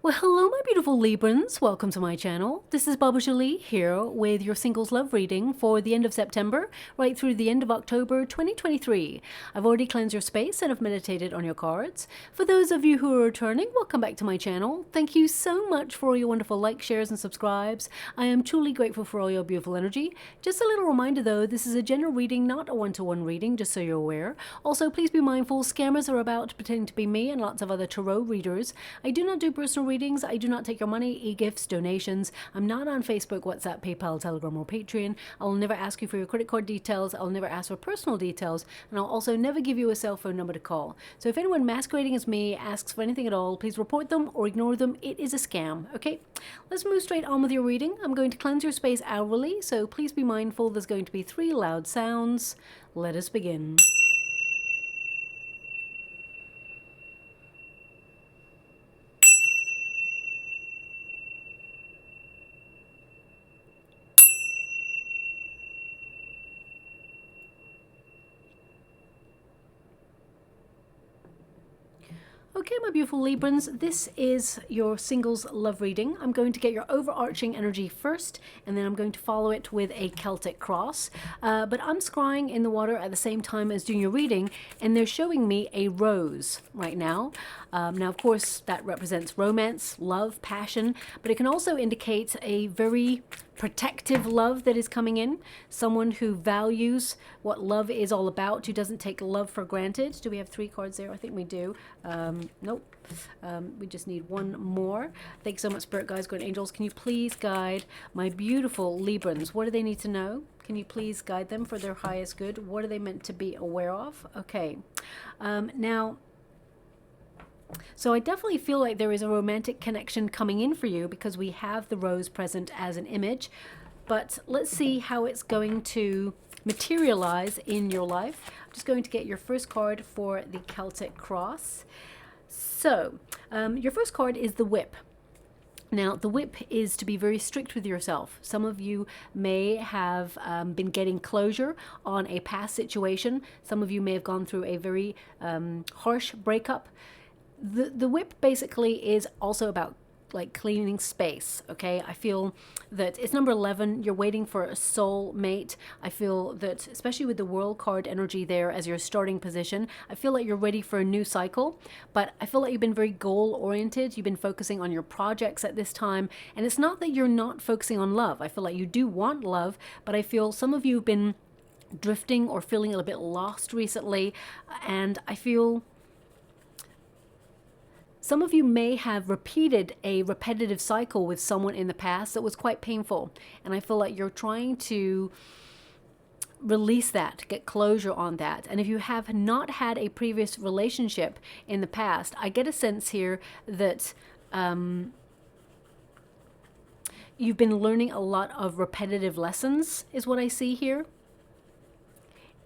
Well, hello, my beautiful Librans. Welcome to my channel. This is Baba Jolie here with your singles love reading for the end of September, right through the end of October 2023. I've already cleansed your space and I've meditated on your cards. For those of you who are returning, welcome back to my channel. Thank you so much for all your wonderful likes, shares, and subscribes. I am truly grateful for all your beautiful energy. Just a little reminder though, this is a general reading, not a one-to-one reading, just so you're aware. Also, please be mindful, scammers are about pretending to be me and lots of other tarot readers. I do not do personal readings. I do not take your money, e-gifts, donations. I'm not on Facebook, WhatsApp, PayPal, Telegram, or Patreon. I'll never ask you for your credit card details. I'll never ask for personal details. And I'll also never give you a cell phone number to call. So if anyone masquerading as me asks for anything at all, please report them or ignore them. It is a scam, okay? Let's move straight on with your reading. I'm going to cleanse your space hourly, so please be mindful. There's going to be 3 loud sounds. Let us begin. Okay, my beautiful Librans, this is your singles love reading. I'm going to get your overarching energy first, and then I'm going to follow it with a Celtic cross. But I'm scrying in the water at the same time as doing your reading, and they're showing me a rose right now. Now, of course, that represents romance, love, passion, but it can also indicate a very protective love that is coming in. Someone who values what love is all about, who doesn't take love for granted. Do we have 3 cards there? I think we do. Nope. We just need 1 more. Thanks so much, Spirit Guides, Guardian Angels. Can you please guide my beautiful Librans? What do they need to know? Can you please guide them for their highest good? What are they meant to be aware of? Okay. Now, so I definitely feel like there is a romantic connection coming in for you because we have the rose present as an image. But let's see how it's going to materialize in your life. I'm just going to get your first card for the Celtic cross. So your first card is the Whip. Now, the Whip is to be very strict with yourself. Some of you may have been getting closure on a past situation. Some of you may have gone through a very harsh breakup. The Whip basically is also about like cleaning space, okay? I feel that it's number 11. You're waiting for a soul mate. I feel that, especially with the World card energy there as your starting position, I feel like you're ready for a new cycle, but I feel like you've been very goal-oriented. You've been focusing on your projects at this time, and it's not that you're not focusing on love. I feel like you do want love, but I feel some of you have been drifting or feeling a little bit lost recently, and I feel some of you may have repeated a repetitive cycle with someone in the past that was quite painful. And I feel like you're trying to release that, get closure on that. And if you have not had a previous relationship in the past, I get a sense here that you've been learning a lot of repetitive lessons, is what I see here.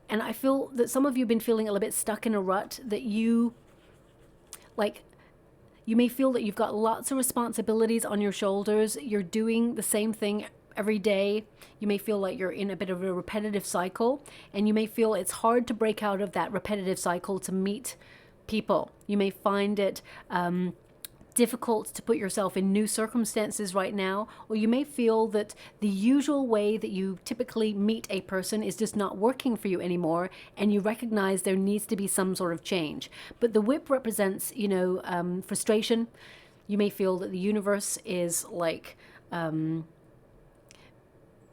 And I feel that some of you have been feeling a little bit stuck in a rut, that you may feel that you've got lots of responsibilities on your shoulders. You're doing the same thing every day. You may feel like you're in a bit of a repetitive cycle, and you may feel it's hard to break out of that repetitive cycle to meet people. You may find it difficult to put yourself in new circumstances right now, or you may feel that the usual way that you typically meet a person is just not working for you anymore, and you recognize there needs to be some sort of change. But the Whip represents, you know, frustration. You may feel that the universe is like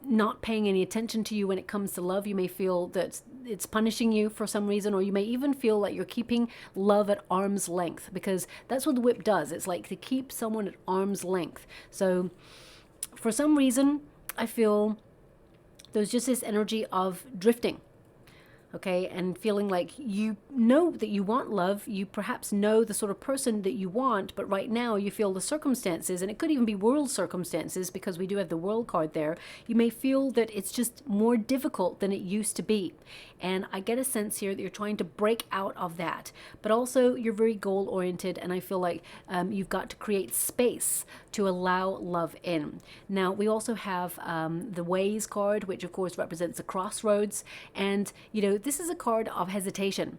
not paying any attention to you when it comes to love. You may feel that it's punishing you for some reason, or you may even feel like you're keeping love at arm's length, because that's what the Whip does. It's like to keep someone at arm's length. So for some reason, I feel there's just this energy of drifting. Okay, and feeling like you know that you want love, you perhaps know the sort of person that you want, but right now you feel the circumstances, and it could even be world circumstances because we do have the World card there. You may feel that it's just more difficult than it used to be. And I get a sense here that you're trying to break out of that, but also you're very goal oriented, and I feel like you've got to create space to allow love in. Now, we also have the Ways card, which of course represents the crossroads, and you know, this is a card of hesitation.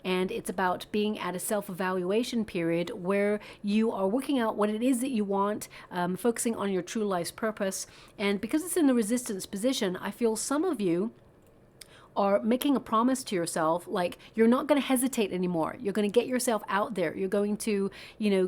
and it's about being at a self-evaluation period where you are working out what it is that you want, focusing on your true life's purpose. And because it's in the resistance position, I feel some of you are making a promise to yourself, like you're not going to hesitate anymore. You're going to get yourself out there. You're going to,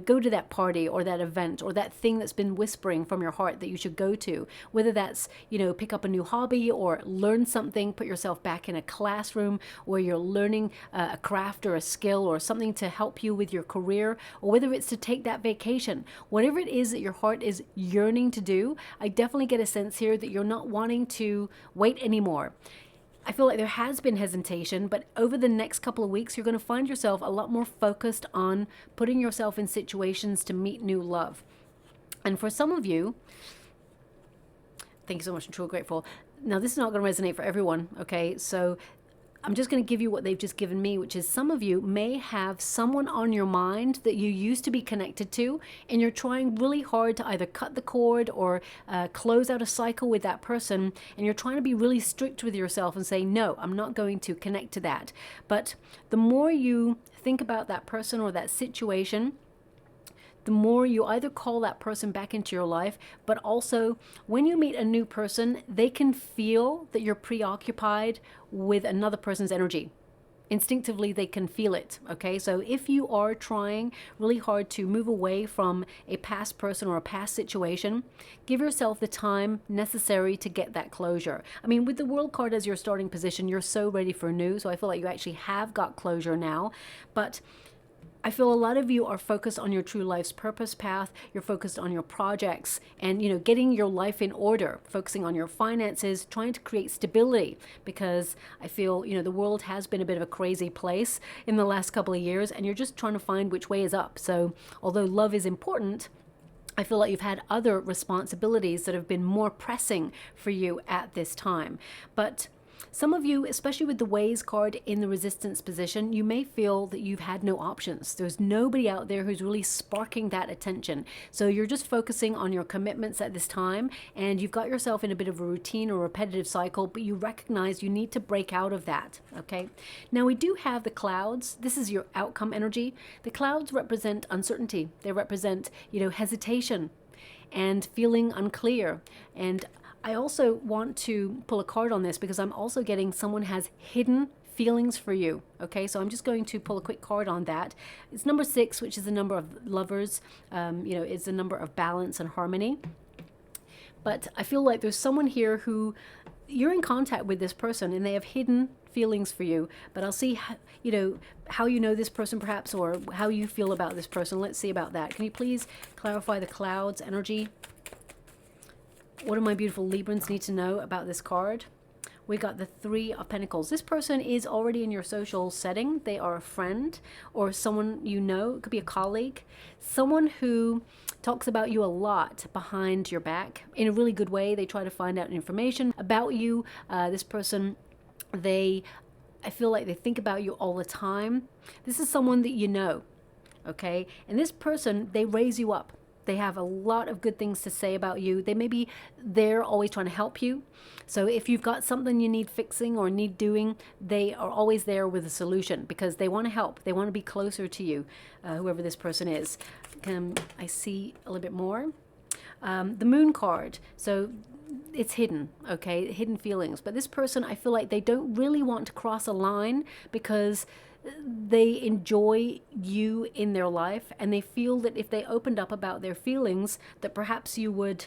go to that party or that event or that thing that's been whispering from your heart that you should go to, whether that's, pick up a new hobby or learn something, put yourself back in a classroom where you're learning a craft or a skill or something to help you with your career, or whether it's to take that vacation. Whatever it is that your heart is yearning to do, I definitely get a sense here that you're not wanting to wait anymore. I feel like there has been hesitation, but over the next couple of weeks, you're going to find yourself a lot more focused on putting yourself in situations to meet new love. And for some of you, thank you so much, I'm truly grateful. Now, this is not going to resonate for everyone, okay? So I'm just going to give you what they've just given me, which is some of you may have someone on your mind that you used to be connected to, and you're trying really hard to either cut the cord or close out a cycle with that person, and you're trying to be really strict with yourself and say, no, I'm not going to connect to that. But the more you think about that person or that situation, the more you either call that person back into your life, but also when you meet a new person, they can feel that you're preoccupied with another person's energy. Instinctively, they can feel it, okay? So if you are trying really hard to move away from a past person or a past situation, give yourself the time necessary to get that closure. I mean, with the World card as your starting position, you're so ready for new, so I feel like you actually have got closure now, but I feel a lot of you are focused on your true life's purpose path. You're focused on your projects and, getting your life in order, focusing on your finances, trying to create stability, because I feel, the world has been a bit of a crazy place in the last couple of years, and you're just trying to find which way is up. So although love is important, I feel like you've had other responsibilities that have been more pressing for you at this time. But some of you, especially with the Ways card in the resistance position, you may feel that you've had no options. There's nobody out there who's really sparking that attention. So you're just focusing on your commitments at this time, and you've got yourself in a bit of a routine or repetitive cycle, but you recognize you need to break out of that, okay? Now we do have the clouds. This is your outcome energy. The clouds represent uncertainty. They represent, hesitation and feeling unclear. And I also want to pull a card on this because I'm also getting someone has hidden feelings for you. Okay, so I'm just going to pull a quick card on that. It's number 6, which is the number of lovers. It's the number of balance and harmony. But I feel like there's someone here who you're in contact with this person and they have hidden feelings for you. But I'll see, how you know this person perhaps, or how you feel about this person. Let's see about that. Can you please clarify the clouds energy? What do my beautiful Librans need to know about this card? We got the 3 of Pentacles. This person is already in your social setting. They are a friend or someone you know. It could be a colleague. Someone who talks about you a lot behind your back in a really good way. They try to find out information about you. This person, I feel like they think about you all the time. This is someone that you know, okay? And this person, they raise you up. They have a lot of good things to say about you. They may be there always trying to help you. So if you've got something you need fixing or need doing, they are always there with a solution because they want to help. They want to be closer to you, whoever this person is. I see a little bit more. The Moon card. So it's hidden, okay? Hidden feelings. But this person, I feel like they don't really want to cross a line because they enjoy you in their life, and they feel that if they opened up about their feelings, that perhaps you would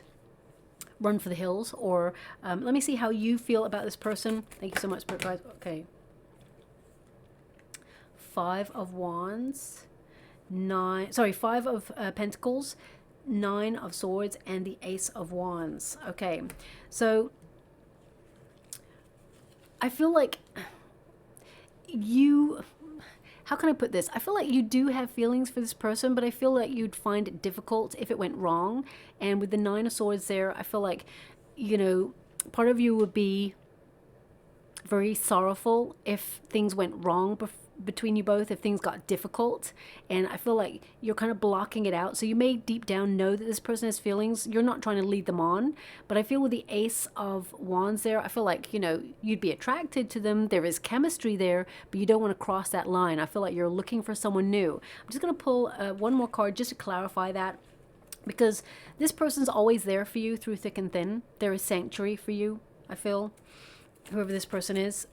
run for the hills. Or let me see how you feel about this person. Thank you so much, guys. Okay. 5 of Wands, 5 of Pentacles, 9 of Swords, and the Ace of Wands. Okay, so I feel like how can I put this? I feel like you do have feelings for this person, but I feel like you'd find it difficult if it went wrong. And with the 9 of Swords there, I feel like, part of you would be very sorrowful if things went wrong between you both if things got difficult, and I feel like you're kind of blocking it out. So you may deep down know that this person has feelings. You're not trying to lead them on, but I feel with the Ace of Wands there, I feel like, you know, you'd be attracted to them. There is chemistry there, but you don't want to cross that line. I feel like you're looking for someone new. I'm just going to pull one more card just to clarify that, because this person's always there for you through thick and thin. There is sanctuary for you, I feel, whoever this person is.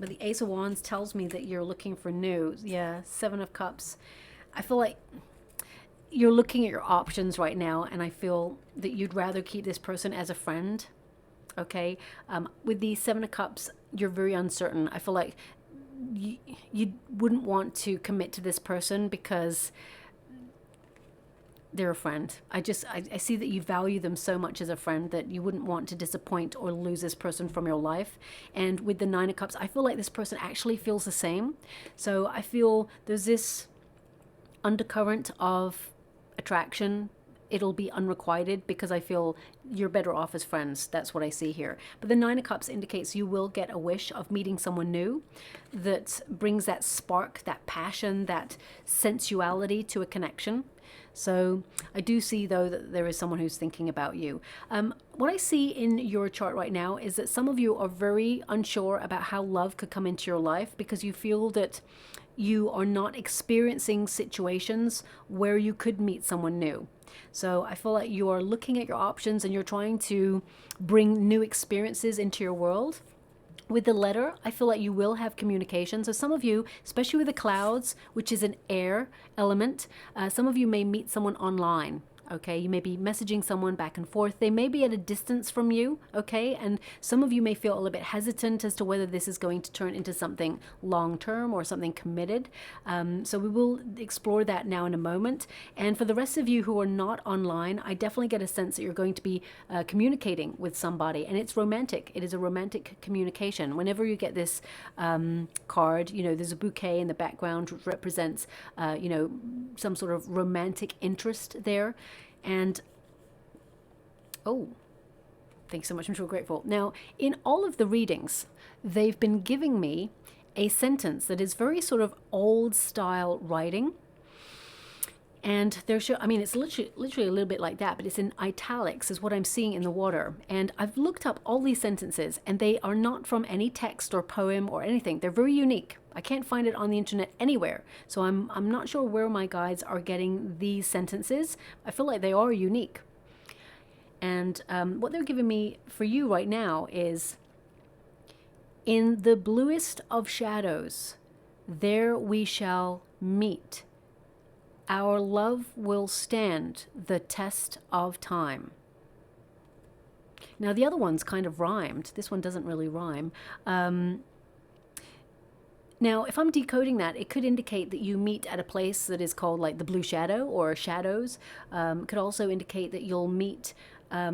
But the Ace of Wands tells me that you're looking for new. Yeah, Seven of Cups. I feel like you're looking at your options right now, and I feel that you'd rather keep this person as a friend. Okay? With the Seven of Cups, you're very uncertain. I feel like you wouldn't want to commit to this person because they're a friend. I see that you value them so much as a friend that you wouldn't want to disappoint or lose this person from your life. And with the Nine of Cups, I feel like this person actually feels the same. So I feel there's this undercurrent of attraction. It'll be unrequited because I feel you're better off as friends. That's what I see here. But the Nine of Cups indicates you will get a wish of meeting someone new that brings that spark, that passion, that sensuality to a connection. So I do see, though, that there is someone who's thinking about you. What I see in your chart right now is that some of you are very unsure about how love could come into your life because you feel that you are not experiencing situations where you could meet someone new. So I feel like you are looking at your options and you're trying to bring new experiences into your world. With the Letter, I feel like you will have communication. So some of you, especially with the clouds, which is an air element, some of you may meet someone online. Okay, you may be messaging someone back and forth. They may be at a distance from you, okay? And some of you may feel a little bit hesitant as to whether this is going to turn into something long-term or something committed. So we will explore that now in a moment. And for the rest of you who are not online, I definitely get a sense that you're going to be communicating with somebody. And it's romantic. It is a romantic communication. Whenever you get this card, you know, there's a bouquet in the background which represents, you know, some sort of romantic interest there. And, oh, thanks so much. I'm so grateful. Now, in all of the readings, they've been giving me a sentence that is very sort of old style writing. And I mean, it's literally a little bit like that, but it's in italics is what I'm seeing in the water. And I've looked up all these sentences, and they are not from any text or poem or anything. They're very unique. I can't find it on the internet anywhere. So I'm not sure where my guides are getting these sentences. I feel like they are unique. And what they're giving me for you right now is, in the bluest of shadows, there we shall meet. Our love will stand the test of time. Now, the other one's kind of rhymed. This one doesn't really rhyme. Now, if I'm decoding that, it could indicate that you meet at a place that is called like the Blue Shadow or Shadows. It could also indicate that you'll meet, I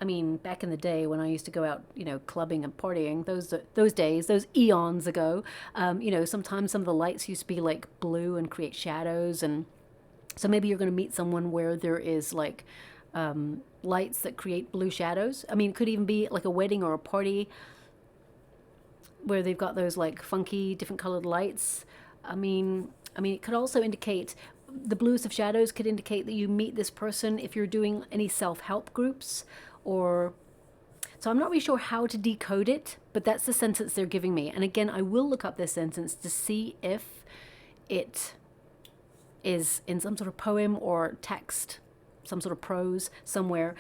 mean, back in the day when I used to go out, you know, clubbing and partying, those days, those eons ago, you know, sometimes some of the lights used to be like blue and create shadows. And so maybe you're going to meet someone where there is like lights that create blue shadows. I mean, it could even be like a wedding or a party where they've got those like funky different colored lights. I mean, it could also indicate, the bluest of shadows could indicate that you meet this person if you're doing any self-help groups, or, so I'm not really sure how to decode it, but that's the sentence they're giving me. And again, I will look up this sentence to see if it is in some sort of poem or text, some sort of prose somewhere.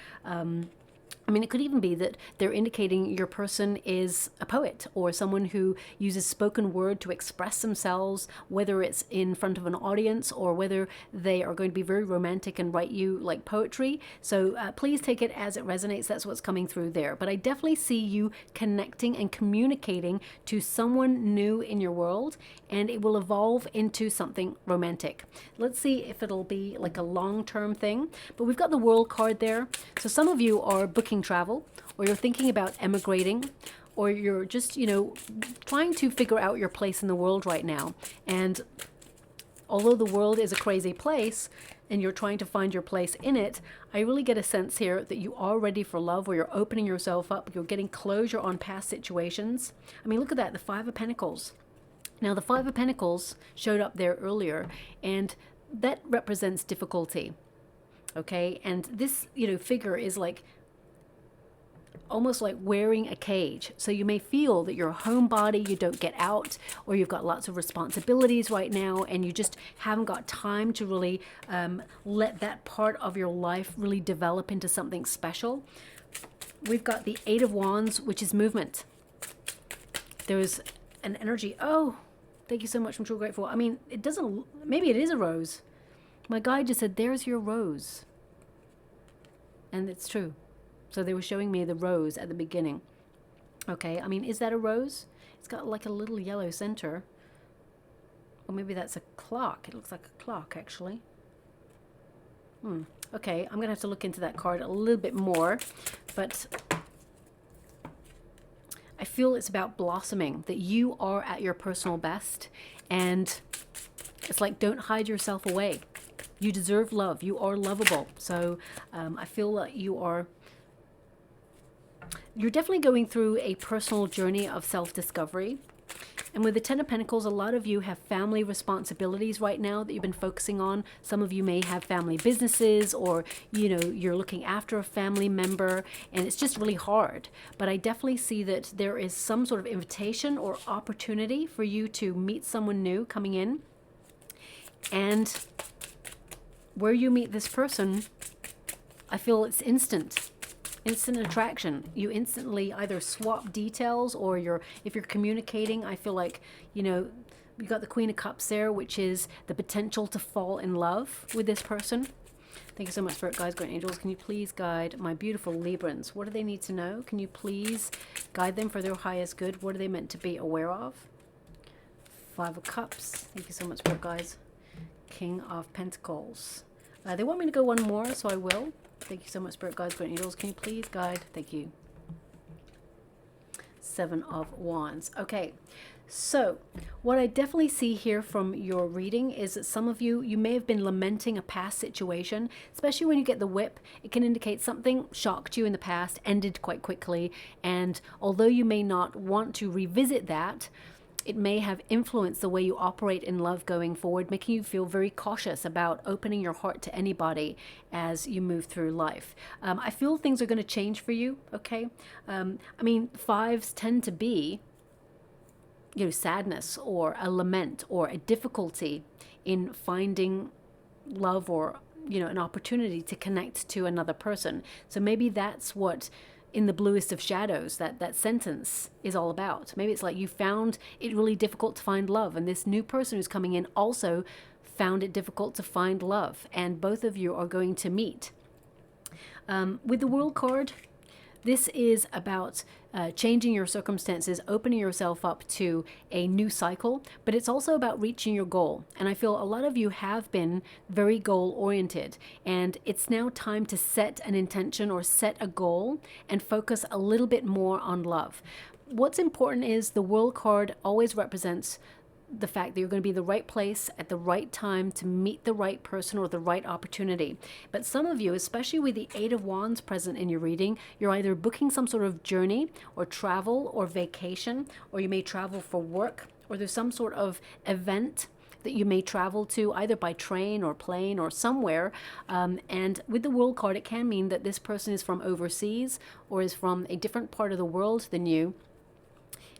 I mean, it could even be that they're indicating your person is a poet or someone who uses spoken word to express themselves, whether it's in front of an audience or whether they are going to be very romantic and write you like poetry. So please take it as it resonates. That's what's coming through there. But I definitely see you connecting and communicating to someone new in your world, and it will evolve into something romantic. Let's see if it'll be like a long-term thing. But we've got the World card there. So some of you are booking travel, or you're thinking about emigrating, or you're just, you know, trying to figure out your place in the world right now. And although the world is a crazy place and you're trying to find your place in it, I really get a sense here that you are ready for love, or you're opening yourself up, you're getting closure on past situations. I mean, look at that, the Five of Pentacles. Now, the Five of Pentacles showed up there earlier, and that represents difficulty. Okay, and this, you know, figure is like almost like wearing a cage. So you may feel that you're a homebody, you don't get out, or you've got lots of responsibilities right now, and you just haven't got time to really let that part of your life really develop into something special. We've got the Eight of Wands, which is movement. There's an energy. Oh, thank you so much. I'm so grateful. I mean, it doesn't, maybe it is a rose. My guide just said, there's your rose. And it's true. So they were showing me the rose at the beginning. Okay, I mean, is that a rose? It's got like a little yellow center. Or maybe that's a clock. It looks like a clock, actually. Okay, I'm going to have to look into that card a little bit more. But I feel it's about blossoming, that you are at your personal best. And it's like, don't hide yourself away. You deserve love. You are lovable. So I feel like you're definitely going through a personal journey of self-discovery. And with the Ten of Pentacles, a lot of you have family responsibilities right now that you've been focusing on. Some of you may have family businesses, or, you know, you're looking after a family member, and it's just really hard. But I definitely see that there is some sort of invitation or opportunity for you to meet someone new coming in. And where you meet this person, I feel it's instant attraction. You instantly either swap details, or if you're communicating, I feel like, you know, you got the Queen of Cups there, which is the potential to fall in love with this person. Thank you so much, Spirit Guides, Great Angels. Can you please guide my beautiful Librans? What do they need to know? Can you please guide them for their highest good? What are they meant to be aware of? Five of Cups. Thank you so much, Spirit Guides. King of Pentacles. They want me to go one more, so I will. Thank you so much, Spirit Guides, Great Angels. Can you please guide? Thank you. Seven of Wands. Okay, so what I definitely see here from your reading is that some of you may have been lamenting a past situation, especially when you get the Whip. It can indicate something shocked you in the past, ended quite quickly, and although you may not want to revisit that, it may have influenced the way you operate in love going forward, making you feel very cautious about opening your heart to anybody as you move through life. I feel things are going to change for you, okay? I mean, fives tend to be, you know, sadness or a lament or a difficulty in finding love, or, you know, an opportunity to connect to another person. So maybe that's what in the bluest of shadows that sentence is all about. Maybe it's like you found it really difficult to find love, and this new person who's coming in also found it difficult to find love, and both of you are going to meet. With the World card, this is about changing your circumstances, opening yourself up to a new cycle, but it's also about reaching your goal. And I feel a lot of you have been very goal-oriented, and it's now time to set an intention or set a goal and focus a little bit more on love. What's important is the World card always represents the fact that you're going to be in the right place at the right time to meet the right person or the right opportunity. But some of you, especially with the Eight of Wands present in your reading, you're either booking some sort of journey or travel or vacation, or you may travel for work, or there's some sort of event that you may travel to either by train or plane or somewhere. And with the World card, it can mean that this person is from overseas or is from a different part of the world than you.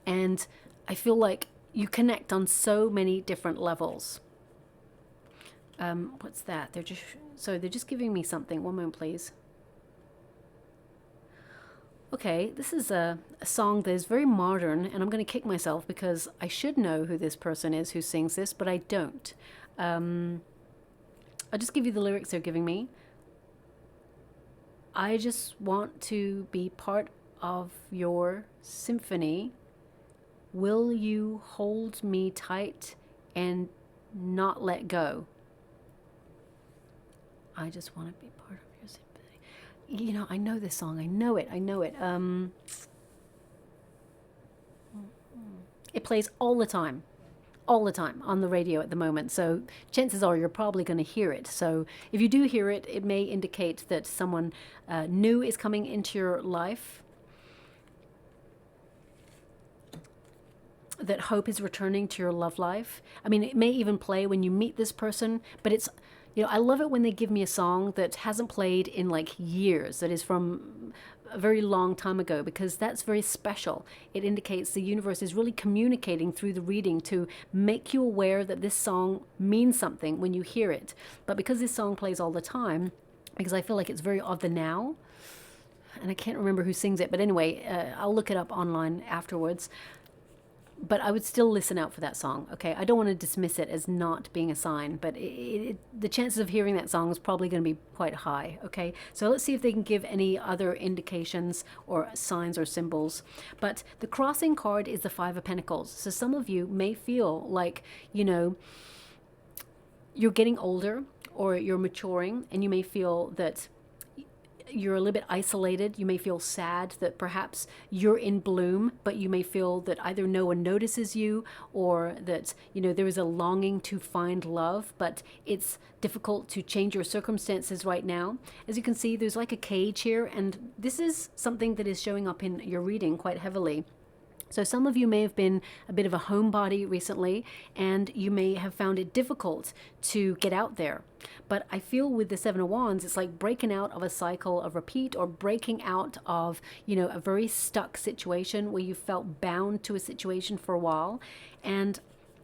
And I feel like you connect on so many different levels. What's that? They're just giving me something. One moment, please. Okay, this is a song that is very modern, and I'm going to kick myself because I should know who this person is who sings this, but I don't. I'll just give you the lyrics they're giving me. I just want to be part of your symphony. Will you hold me tight and not let go? I just want to be part of your symphony. You know, I know this song. I know it. It plays all the time on the radio at the moment. So chances are you're probably going to hear it. So if you do hear it, it may indicate that someone new is coming into your life. that hope is returning to your love life. I mean, it may even play when you meet this person, but it's, you know, I love it when they give me a song that hasn't played in like years, that is from a very long time ago, because that's very special. It indicates the universe is really communicating through the reading to make you aware that this song means something when you hear it. But because this song plays all the time, because I feel like it's very of the now, and I can't remember who sings it, but anyway, I'll look it up online afterwards. But I would still listen out for that song, okay? I don't want to dismiss it as not being a sign, but the chances of hearing that song is probably going to be quite high, okay? So let's see if they can give any other indications or signs or symbols. But the crossing card is the Five of Pentacles. So some of you may feel like, you know, you're getting older or you're maturing, and you may feel that you're a little bit isolated. You may feel sad that perhaps you're in bloom, but you may feel that either no one notices you, or that, you know, there is a longing to find love, but it's difficult to change your circumstances right now. As you can see, there's like a cage here, and this is something that is showing up in your reading quite heavily. So some of you may have been a bit of a homebody recently, and you may have found it difficult to get out there. But I feel with the Seven of Wands, it's like breaking out of a cycle of repeat, or breaking out of, you know, a very stuck situation where you felt bound to a situation for a while. And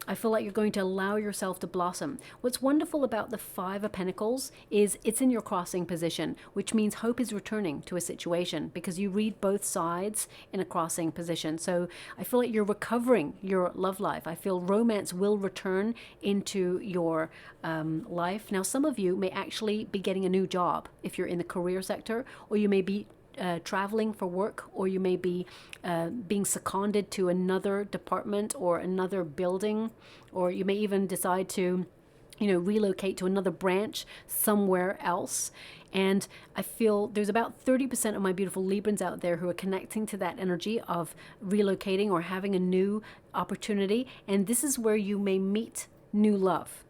I feel like you're going to allow yourself to blossom. What's wonderful about the Five of Pentacles is it's in your crossing position, which means hope is returning to a situation, because you read both sides in a crossing position. So I feel like you're recovering your love life. I feel romance will return into your life. Now, some of you may actually be getting a new job if you're in the career sector, or you may be traveling for work, or you may be being seconded to another department or another building, or you may even decide to, you know, relocate to another branch somewhere else. And I feel there's about 30% of my beautiful Librans out there who are connecting to that energy of relocating or having a new opportunity. And this is where you may meet new love.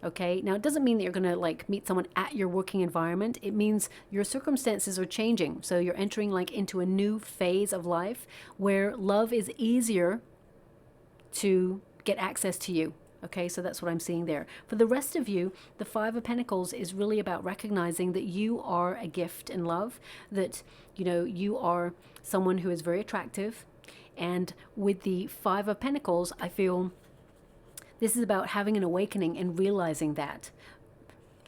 Okay, now it doesn't mean that you're going to like meet someone at your working environment. It means your circumstances are changing. So you're entering like into a new phase of life where love is easier to get access to you. Okay, so that's what I'm seeing there. For the rest of you, the Five of Pentacles is really about recognizing that you are a gift in love, that, you know, you are someone who is very attractive. And with the Five of Pentacles, I feel this is about having an awakening and realizing that,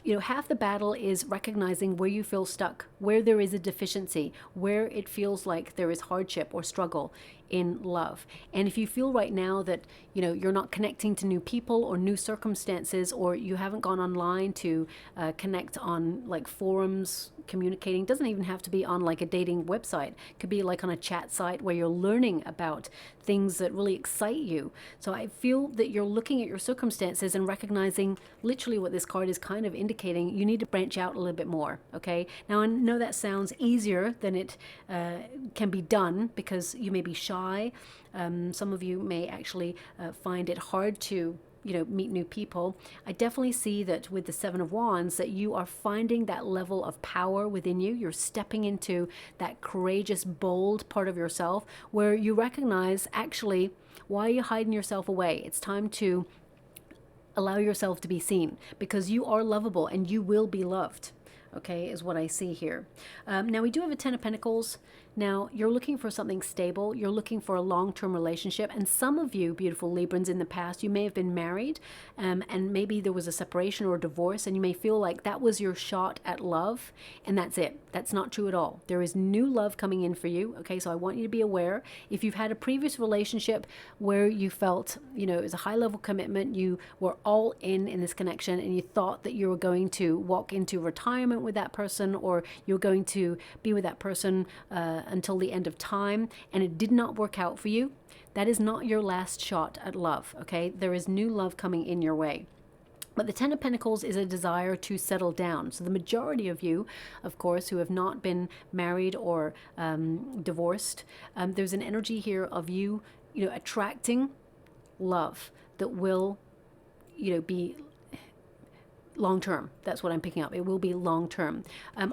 you know, half the battle is recognizing where you feel stuck, where there is a deficiency, where it feels like there is hardship or struggle in love. And if you feel right now that, you know, you're not connecting to new people or new circumstances, or you haven't gone online to connect on like forums, communicating, doesn't even have to be on like a dating website. It could be like on a chat site where you're learning about things that really excite you. So I feel that you're looking at your circumstances and recognizing literally what this card is kind of indicating. You need to branch out a little bit more. Okay. Now I know that sounds easier than it can be done, because you may be shy. Some of you may actually find it hard to, you know, meet new people. I definitely see that with the Seven of Wands, that you are finding that level of power within you. You're stepping into that courageous, bold part of yourself where you recognize, actually, why are you hiding yourself away? It's time to allow yourself to be seen, because you are lovable and you will be loved. Okay, is what I see here. Now we do have a Ten of Pentacles. Now you're looking for something stable. You're looking for a long-term relationship. And some of you, beautiful Librans, in the past, you may have been married, and maybe there was a separation or a divorce, and you may feel like that was your shot at love, and that's it. That's not true at all. There is new love coming in for you. Okay, so I want you to be aware. If you've had a previous relationship where you felt, you know, it was a high-level commitment, you were all in this connection, and you thought that you were going to walk into retirement with that person, or you're going to be with that person until the end of time, and it did not work out for you, that is not your last shot at love. Okay, there is new love coming in your way. But the Ten of Pentacles is a desire to settle down. So the majority of you, of course, who have not been married or divorced, there's an energy here of you, you know, attracting love that will, you know, be long term. That's what I'm picking up. It will be long term.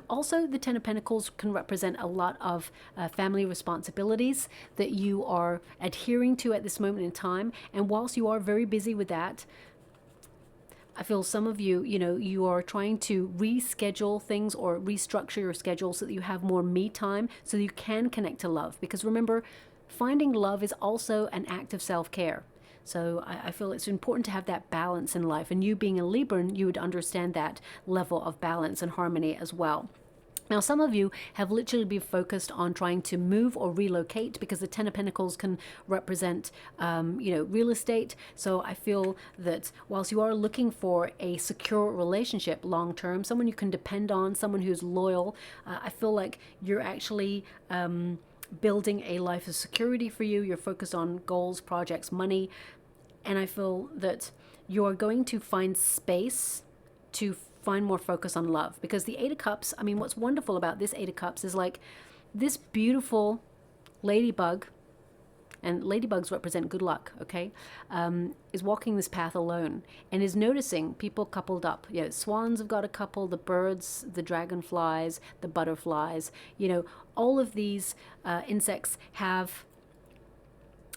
Also, the Ten of Pentacles can represent a lot of family responsibilities that you are adhering to at this moment in time. And whilst you are very busy with that, I feel some of you, you are trying to reschedule things or restructure your schedule so that you have more me time, so that you can connect to love. Because remember, finding love is also an act of self-care. So I feel it's important to have that balance in life. And you being a Libran, you would understand that level of balance and harmony as well. Now, some of you have literally been focused on trying to move or relocate, because the Ten of Pentacles can represent, real estate. So I feel that whilst you are looking for a secure relationship long-term, someone you can depend on, someone who's loyal, I feel like you're actually building a life of security for you. You're focused on goals, projects, money. And I feel that you are going to find space to find more focus on love, because the Eight of Cups, I mean, what's wonderful about this Eight of Cups is like this beautiful ladybug, and ladybugs represent good luck, okay, is walking this path alone and is noticing people coupled up. Swans have got a couple, the birds, the dragonflies, the butterflies, all of these insects have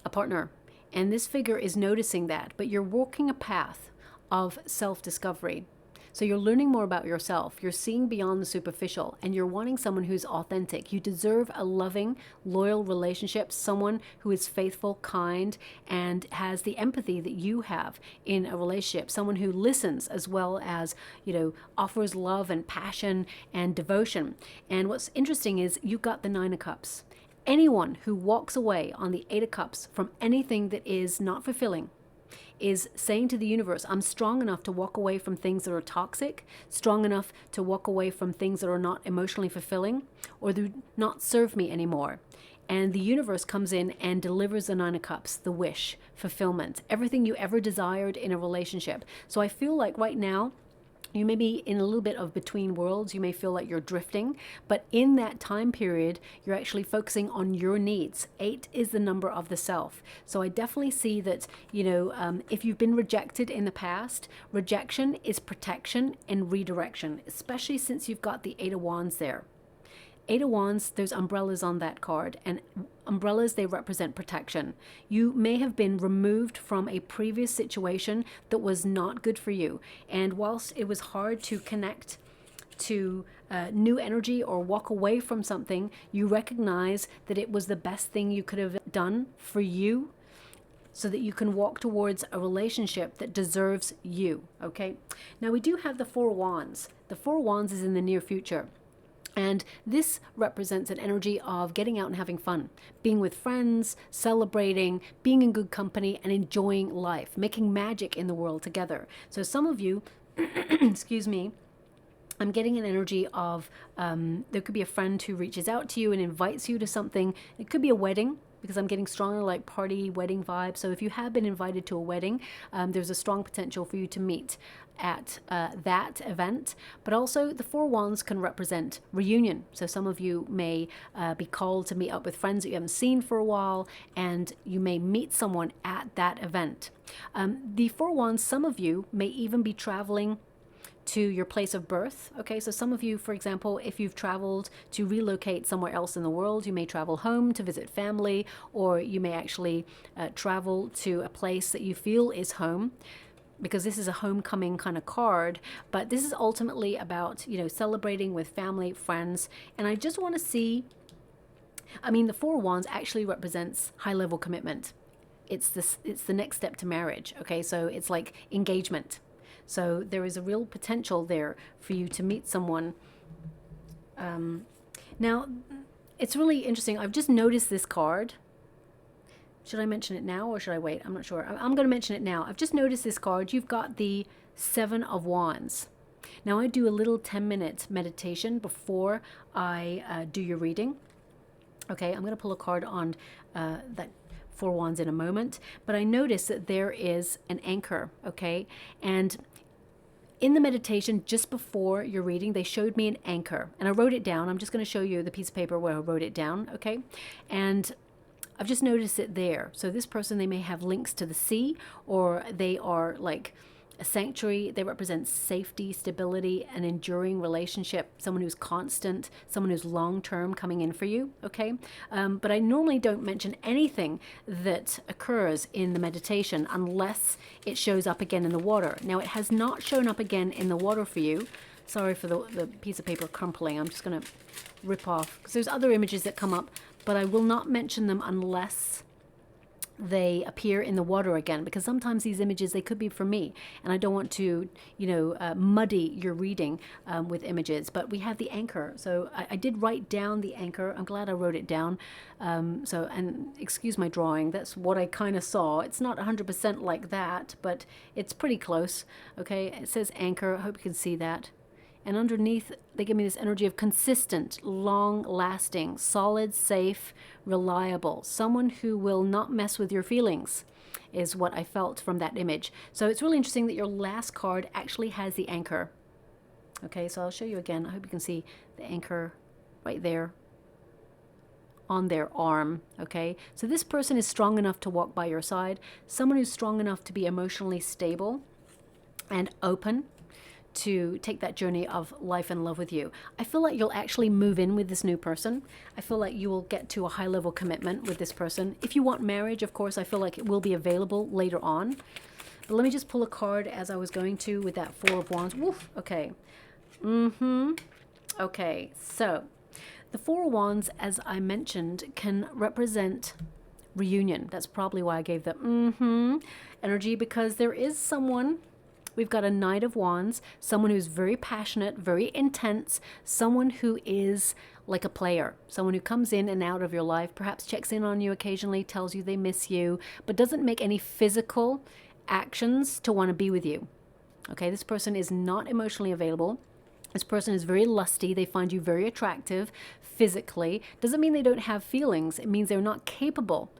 a partner. And this figure is noticing that, but you're walking a path of self-discovery. So you're learning more about yourself. You're seeing beyond the superficial, and you're wanting someone who's authentic. You deserve a loving, loyal relationship, someone who is faithful, kind, and has the empathy that you have in a relationship. Someone who listens as well as, offers love and passion and devotion. And what's interesting is you got the Nine of Cups. Anyone who walks away on the Eight of Cups from anything that is not fulfilling is saying to the universe, I'm strong enough to walk away from things that are toxic, strong enough to walk away from things that are not emotionally fulfilling or do not serve me anymore. And the universe comes in and delivers the Nine of Cups, the wish, fulfillment, everything you ever desired in a relationship. So I feel like right now, you may be in a little bit of between worlds. You may feel like you're drifting, but in that time period, you're actually focusing on your needs. 8 is the number of the self. So I definitely see that, if you've been rejected in the past, rejection is protection and redirection, especially since you've got the 8 of Wands there. 8 of Wands, there's umbrellas on that card, and umbrellas, they represent protection. You may have been removed from a previous situation that was not good for you. And whilst it was hard to connect to new energy or walk away from something, you recognize that it was the best thing you could have done for you, so that you can walk towards a relationship that deserves you, okay? Now we do have the Four of Wands. The Four of Wands is in the near future. And this represents an energy of getting out and having fun, being with friends, celebrating, being in good company, and enjoying life, making magic in the world together. So some of you, excuse me, I'm getting an energy of there could be a friend who reaches out to you and invites you to something. It could be a wedding, because I'm getting stronger like party, wedding vibes. So if you have been invited to a wedding, there's a strong potential for you to meet at that event. But also the Four Wands can represent reunion. So some of you may be called to meet up with friends that you haven't seen for a while, and you may meet someone at that event. The Four Wands, some of you may even be traveling to your place of birth. Okay, so some of you, for example, if you've traveled to relocate somewhere else in the world, you may travel home to visit family, or you may actually travel to a place that you feel is home, because this is a homecoming kind of card. But this is ultimately about, celebrating with family, friends. And I just want to see, the Four of Wands actually represents high-level commitment. It's the next step to marriage. Okay, so it's like engagement. So there is a real potential there for you to meet someone. Now, it's really interesting. I've just noticed this card. Should I mention it now or should I wait? I'm not sure. I'm going to mention it now. I've just noticed this card. You've got the Seven of Wands. Now, I do a little 10-minute meditation before I do your reading. Okay, I'm going to pull a card on that Four Wands in a moment. But I noticed that there is an anchor, okay? And in the meditation, just before your reading, they showed me an anchor. And I wrote it down. I'm just going to show you the piece of paper where I wrote it down, okay? And I've just noticed it there. So this person, they may have links to the sea, or they are like a sanctuary. They represent safety, stability, an enduring relationship, someone who's constant, someone who's long-term coming in for you, okay? But I normally don't mention anything that occurs in the meditation unless it shows up again in the water. Now, it has not shown up again in the water for you. Sorry for the piece of paper crumpling. I'm just going to rip off, because there's other images that come up, but I will not mention them unless they appear in the water again, because sometimes these images, they could be for me, and I don't want to, you know, muddy your reading with images. But we have the anchor, so I did write down the anchor. I'm glad I wrote it down. And excuse my drawing, that's what I kind of saw. It's not 100% like that, but it's pretty close. Okay, it says anchor. I hope you can see that. And underneath, they give me this energy of consistent, long-lasting, solid, safe, reliable. Someone who will not mess with your feelings is what I felt from that image. So it's really interesting that your last card actually has the anchor. Okay, so I'll show you again. I hope you can see the anchor right there on their arm. Okay, so this person is strong enough to walk by your side. Someone who's strong enough to be emotionally stable and open to take that journey of life and love with you. I feel like you'll actually move in with this new person. I feel like you will get to a high level commitment with this person. If you want marriage, of course, I feel like it will be available later on. But let me just pull a card as I was going to with that Four of Wands. Woof, okay. Okay, so the Four of Wands, as I mentioned, can represent reunion. That's probably why I gave the energy, because there is someone. We've got a Knight of Wands, someone who's very passionate, very intense, someone who is like a player, someone who comes in and out of your life, perhaps checks in on you occasionally, tells you they miss you, but doesn't make any physical actions to want to be with you. Okay, this person is not emotionally available. This person is very lusty. They find you very attractive physically. Doesn't mean they don't have feelings. It means they're not capable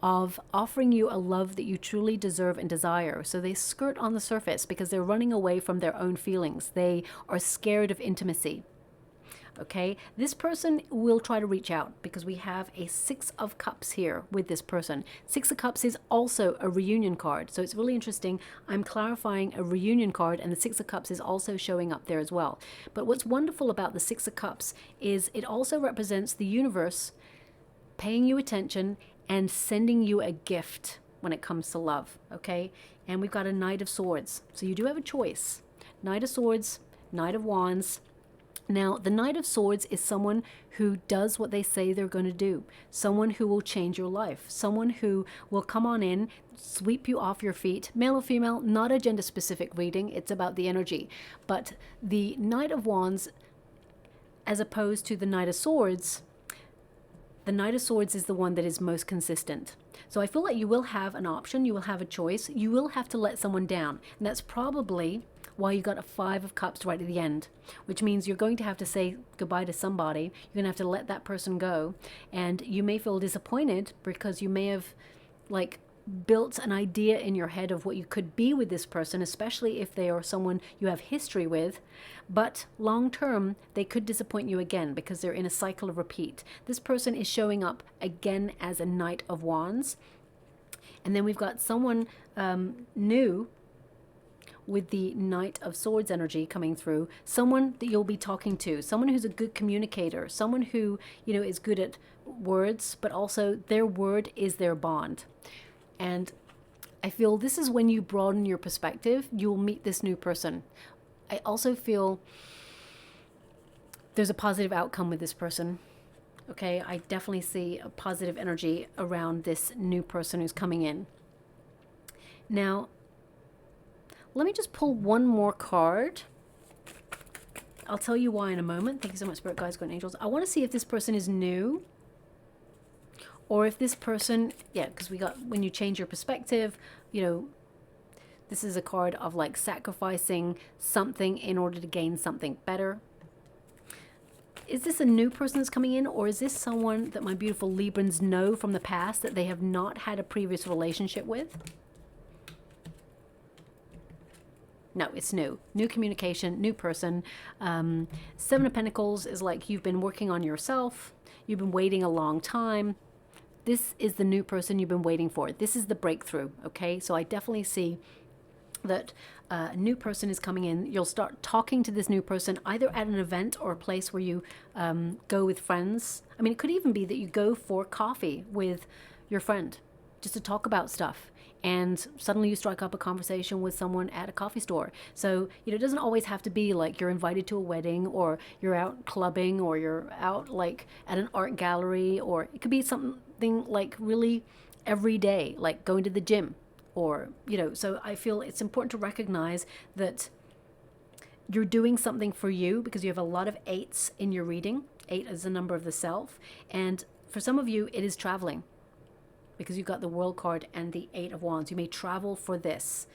of offering you a love that you truly deserve and desire. So they skirt on the surface because they're running away from their own feelings. They are scared of intimacy. Okay, this person will try to reach out because we have a Six of Cups here with this person. Six of Cups is also a reunion card. So it's really interesting. I'm clarifying a reunion card, and the Six of Cups is also showing up there as well. But what's wonderful about the Six of Cups is it also represents the universe paying you attention and sending you a gift when it comes to love, okay? And we've got a Knight of Swords. So you do have a choice. Knight of Swords, Knight of Wands. Now, the Knight of Swords is someone who does what they say they're going to do. Someone who will change your life. Someone who will come on in, sweep you off your feet. Male or female, not a gender-specific reading. It's about the energy. But the Knight of Wands, as opposed to the Knight of Swords, the Knight of Swords is the one that is most consistent. So I feel like you will have an option, you will have a choice, you will have to let someone down. And that's probably why you got a Five of Cups right at the end, which means you're going to have to say goodbye to somebody. You're going to have to let that person go. And you may feel disappointed because you may have like built an idea in your head of what you could be with this person, especially if they are someone you have history with. But long term, they could disappoint you again because they're in a cycle of repeat. This person is showing up again as a Knight of Wands. And then we've got someone new with the Knight of Swords energy coming through. Someone that you'll be talking to, someone who's a good communicator, someone who, you know, is good at words, but also their word is their bond. And I feel this is when you broaden your perspective, you'll meet this new person. I also feel there's a positive outcome with this person. Okay, I definitely see a positive energy around this new person who's coming in. Now, let me just pull one more card. I'll tell you why in a moment. Thank you so much, Spirit Guides, Guardian Angels. I want to see if this person is new, or if this person, yeah, because we got, when you change your perspective, you know, this is a card of like sacrificing something in order to gain something better. Is this a new person that's coming in, or is this someone that my beautiful Librans know from the past that they have not had a previous relationship with? No, it's new. New communication, new person. Seven of Pentacles is like you've been working on yourself. You've been waiting a long time. This is the new person you've been waiting for. This is the breakthrough, okay? So I definitely see that a new person is coming in. You'll start talking to this new person either at an event or a place where you go with friends. I mean, it could even be that you go for coffee with your friend just to talk about stuff. And suddenly you strike up a conversation with someone at a coffee store. So, it doesn't always have to be like you're invited to a wedding, or you're out clubbing, or you're out like at an art gallery, or it could be something like really everyday, like going to the gym. Or, so I feel it's important to recognize that you're doing something for you, because you have a lot of 8s in your reading. 8 is the number of the self. And for some of you, it is traveling, because you've got the World card and the 8 of Wands. You may travel for this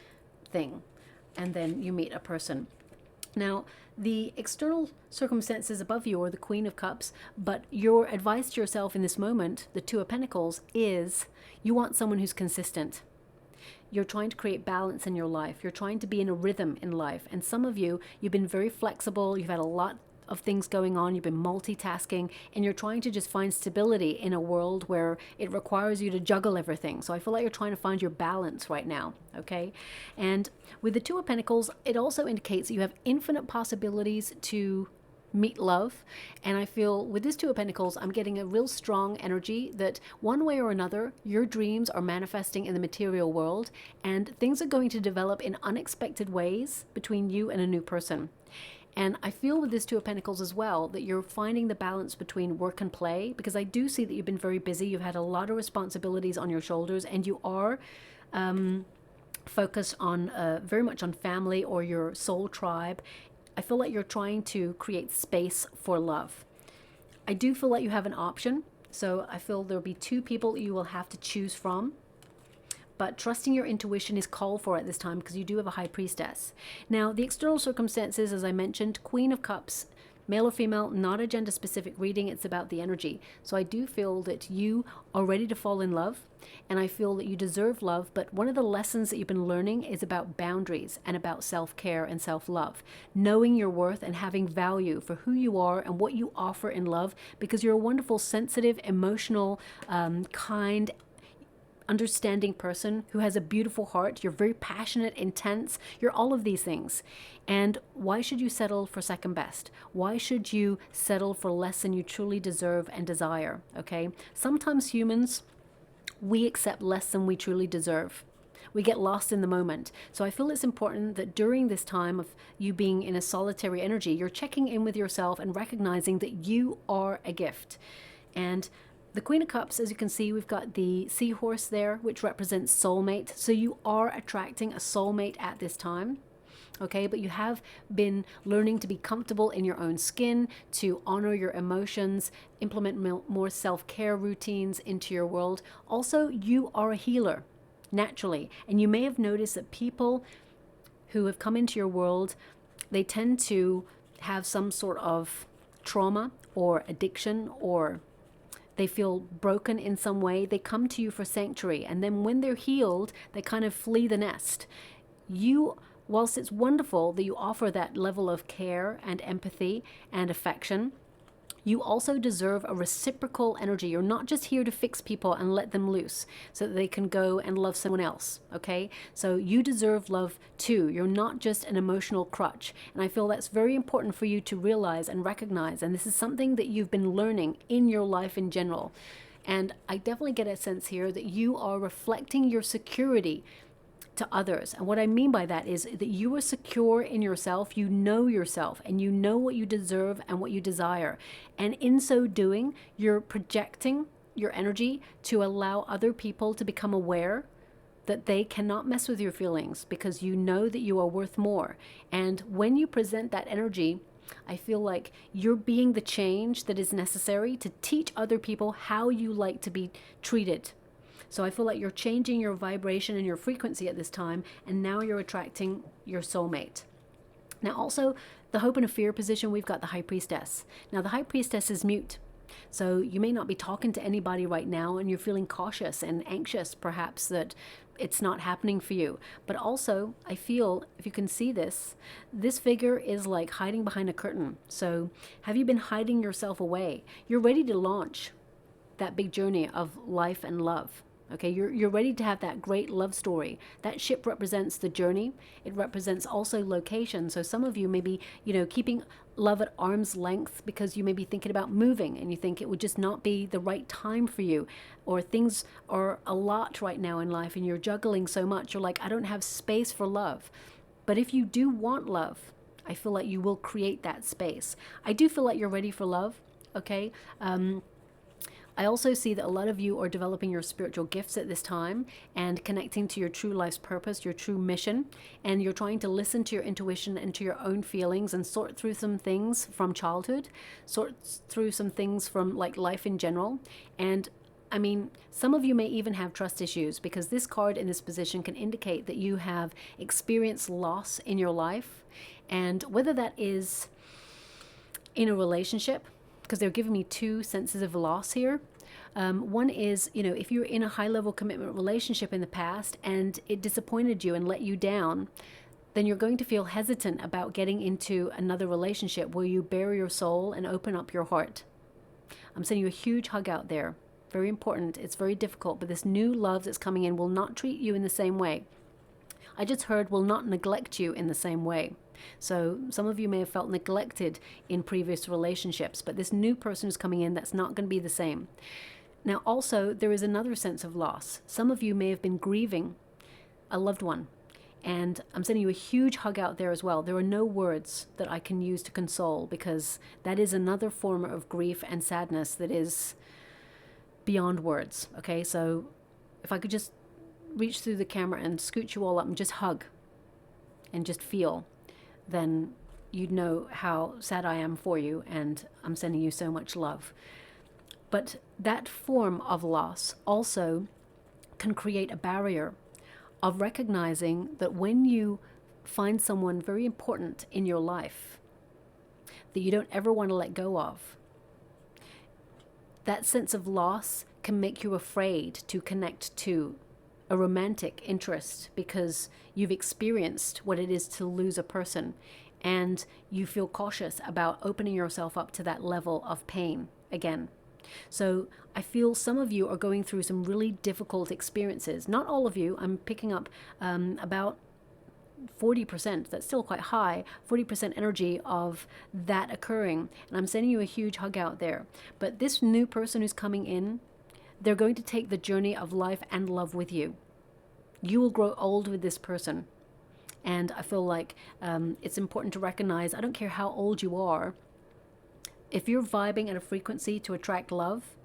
thing, and then you meet a person. Now, the external circumstances above you are the Queen of Cups, but your advice to yourself in this moment, the Two of Pentacles, is you want someone who's consistent. You're trying to create balance in your life. You're trying to be in a rhythm in life. And some of you, you've been very flexible. You've had a lot of things going on. You've been multitasking, and you're trying to just find stability in a world where it requires you to juggle everything. So I feel like you're trying to find your balance right now. Okay. And with the Two of Pentacles, it also indicates that you have infinite possibilities to meet love. And I feel with this Two of Pentacles, I'm getting a real strong energy that one way or another, your dreams are manifesting in the material world, and things are going to develop in unexpected ways between you and a new person. And I feel with this Two of Pentacles as well, that you're finding the balance between work and play, because I do see that you've been very busy. You've had a lot of responsibilities on your shoulders, and you are focused on very much on family or your soul tribe. I feel like you're trying to create space for love. I do feel like you have an option. So I feel there'll be 2 people you will have to choose from. But trusting your intuition is called for at this time, because you do have a High Priestess. Now, the external circumstances, as I mentioned, Queen of Cups, male or female, not a gender specific reading. It's about the energy. So I do feel that you are ready to fall in love, and I feel that you deserve love. But one of the lessons that you've been learning is about boundaries and about self-care and self-love, knowing your worth and having value for who you are and what you offer in love, because you're a wonderful, sensitive, emotional, kind, understanding person who has a beautiful heart. You're very passionate, intense. You're all of these things. And why should you settle for second best? Why should you settle for less than you truly deserve and desire? Okay. Sometimes humans, we accept less than we truly deserve. We get lost in the moment. So I feel it's important that during this time of you being in a solitary energy, you're checking in with yourself and recognizing that you are a gift. And the Queen of Cups, as you can see, we've got the seahorse there, which represents soulmate. So you are attracting a soulmate at this time. Okay, but you have been learning to be comfortable in your own skin, to honor your emotions, implement more self-care routines into your world. Also, you are a healer naturally. And you may have noticed that people who have come into your world, they tend to have some sort of trauma or addiction, or they feel broken in some way. They come to you for sanctuary, and then when they're healed, they kind of flee the nest. Whilst it's wonderful that you offer that level of care and empathy and affection, you also deserve a reciprocal energy. You're not just here to fix people and let them loose so that they can go and love someone else, okay? So you deserve love too. You're not just an emotional crutch. And I feel that's very important for you to realize and recognize. And this is something that you've been learning in your life in general. And I definitely get a sense here that you are reflecting your security to others. And what I mean by that is that you are secure in yourself, you know yourself, and you know what you deserve and what you desire. And in so doing, you're projecting your energy to allow other people to become aware that they cannot mess with your feelings, because you know that you are worth more. And when you present that energy, I feel like you're being the change that is necessary to teach other people how you like to be treated. So I feel like you're changing your vibration and your frequency at this time, and now you're attracting your soulmate. Now also, the hope and a fear position, we've got the High Priestess. Now the High Priestess is mute. So you may not be talking to anybody right now, and you're feeling cautious and anxious perhaps that it's not happening for you. But also, I feel, if you can see this figure is like hiding behind a curtain. So have you been hiding yourself away? You're ready to launch that big journey of life and love. Okay, you're ready to have that great love story. That ship represents the journey. It represents also location. So some of you may be, keeping love at arm's length because you may be thinking about moving and you think it would just not be the right time for you, or things are a lot right now in life and you're juggling so much. You're like, I don't have space for love. But if you do want love, I feel like you will create that space. I do feel like you're ready for love. Okay. I also see that a lot of you are developing your spiritual gifts at this time and connecting to your true life's purpose, your true mission, and you're trying to listen to your intuition and to your own feelings and sort through some things from childhood, sort through some things from like life in general. And I mean, some of you may even have trust issues, because this card in this position can indicate that you have experienced loss in your life. And whether that is in a relationship, because they're giving me two senses of loss here. One is, if you're in a high-level commitment relationship in the past and it disappointed you and let you down, then you're going to feel hesitant about getting into another relationship where you bare your soul and open up your heart. I'm sending you a huge hug out there. Very important. It's very difficult, but this new love that's coming in will not treat you in the same way. I just heard will not neglect you in the same way. So some of you may have felt neglected in previous relationships, but this new person who's coming in, that's not going to be the same. Now, also, there is another sense of loss. Some of you may have been grieving a loved one, and I'm sending you a huge hug out there as well. There are no words that I can use to console, because that is another form of grief and sadness that is beyond words. Okay, so if I could just reach through the camera and scoot you all up and just hug and just feel, then you'd know how sad I am for you, and I'm sending you so much love. But that form of loss also can create a barrier of recognizing that when you find someone very important in your life that you don't ever want to let go of, that sense of loss can make you afraid to connect to a romantic interest, because you've experienced what it is to lose a person, and you feel cautious about opening yourself up to that level of pain again. So I feel some of you are going through some really difficult experiences. Not all of you. I'm picking up about 40%, that's still quite high, 40% energy of that occurring. And I'm sending you a huge hug out there. But this new person who's coming in, they're going to take the journey of life and love with you. You will grow old with this person. And I feel like it's important to recognize, I don't care how old you are, if you're vibing at a frequency to attract love,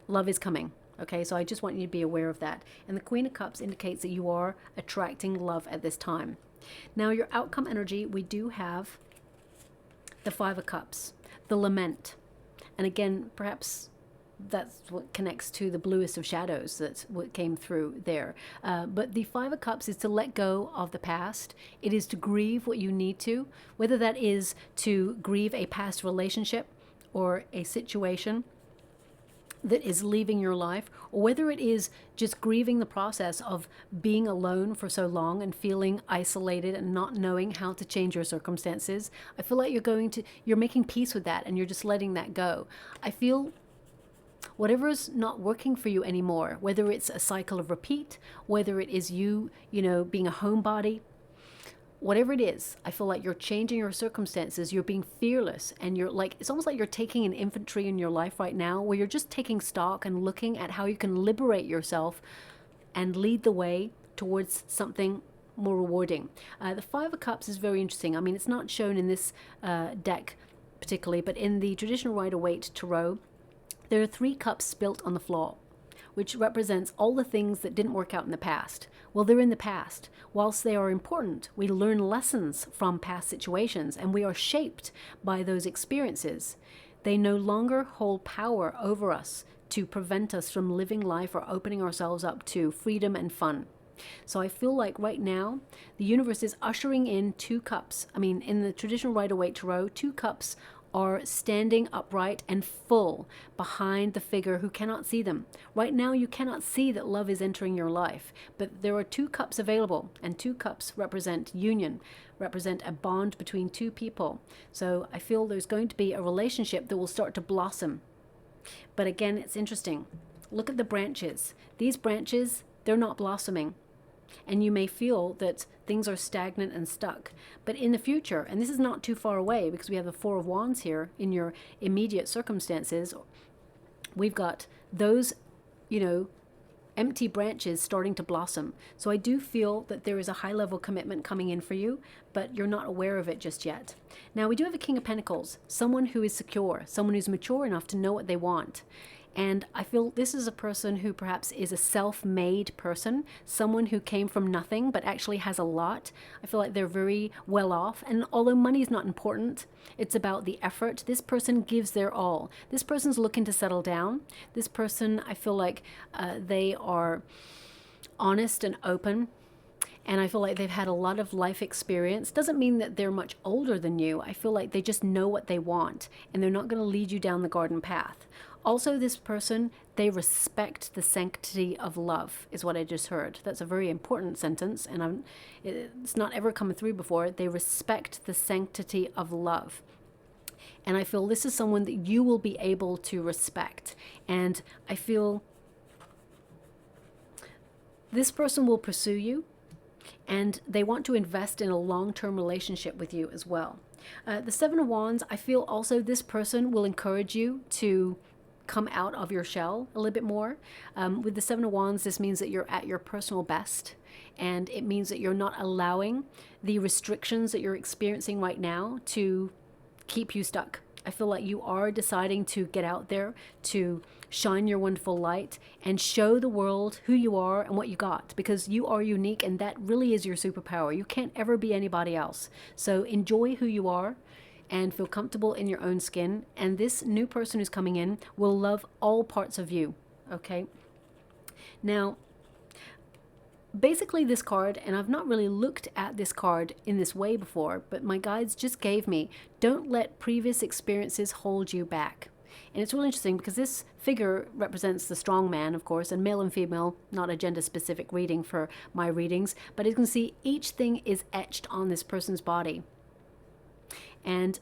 love is coming. Okay, so I just want you to be aware of that. And the Queen of Cups indicates that you are attracting love at this time. Now, your outcome energy, we do have the Five of Cups, the lament. And again, perhaps that's what connects to the bluest of shadows. That's what came through there. But the Five of Cups is to let go of the past. It is to grieve what you need to, whether that is to grieve a past relationship or a situation that is leaving your life, or whether it is just grieving the process of being alone for so long and feeling isolated and not knowing how to change your circumstances. I feel like you're making peace with that and you're just letting that go. I feel whatever is not working for you anymore, whether it's a cycle of repeat, whether it is you being a homebody, whatever it is, I feel like you're changing your circumstances, you're being fearless, and you're like, it's almost like you're taking an inventory in your life right now, where you're just taking stock and looking at how you can liberate yourself and lead the way towards something more rewarding. The Five of Cups is very interesting. I mean, it's not shown in this deck particularly, but in the traditional Rider-Waite Tarot, there are 3 cups spilt on the floor, which represents all the things that didn't work out in the past. Well, they're in the past. Whilst they are important, we learn lessons from past situations, and we are shaped by those experiences. They no longer hold power over us to prevent us from living life or opening ourselves up to freedom and fun. So I feel like right now, the universe is ushering in 2 cups. I mean, in the traditional Rider-Waite Tarot, 2 cups are standing upright and full behind the figure who cannot see them. Right now, you cannot see that love is entering your life, but there are 2 cups available, and 2 cups represent union, represent a bond between 2 people. So I feel there's going to be a relationship that will start to blossom. But again, it's interesting. look at the branches. These branches, they're not blossoming. And you may feel that things are stagnant and stuck. But in the future, and this is not too far away because we have the Four of Wands here in your immediate circumstances, we've got those, you know, empty branches starting to blossom. So I do feel that there is a high level commitment coming in for you, but you're not aware of it just yet. Now we do have a King of Pentacles, someone who is secure, someone who's mature enough to know what they want. And I feel this is a person who perhaps is a self-made person, someone who came from nothing but actually has a lot. I feel like they're very well off. And although money is not important, it's about the effort. This person gives their all. This person's looking to settle down. This person, I feel like they are honest and open. And I feel like they've had a lot of life experience. Doesn't mean that they're much older than you. I feel like they just know what they want and they're not going to lead you down the garden path. Also, this person, they respect the sanctity of love, is what I just heard. That's a very important sentence, and it's not ever come through before. They respect the sanctity of love. And I feel this is someone that you will be able to respect. And I feel this person will pursue you, and they want to invest in a long-term relationship with you as well. The Seven of Wands, I feel also this person will encourage you to come out of your shell a little bit more. With the Seven of Wands, this means that you're at your personal best, and it means that you're not allowing the restrictions that you're experiencing right now to keep you stuck. I feel like you are deciding to get out there, to shine your wonderful light and show the world who you are and what you got, because you are unique and that really is your superpower. You can't ever be anybody else. So enjoy who you are and feel comfortable in your own skin. And this new person who's coming in will love all parts of you. Okay. Now, basically this card, and I've not really looked at this card in this way before, but my guides just gave me, don't let previous experiences hold you back. And it's really interesting because this figure represents the strong man, of course, and male and female, not a gender specific reading for my readings, but as you can see, each thing is etched on this person's body. And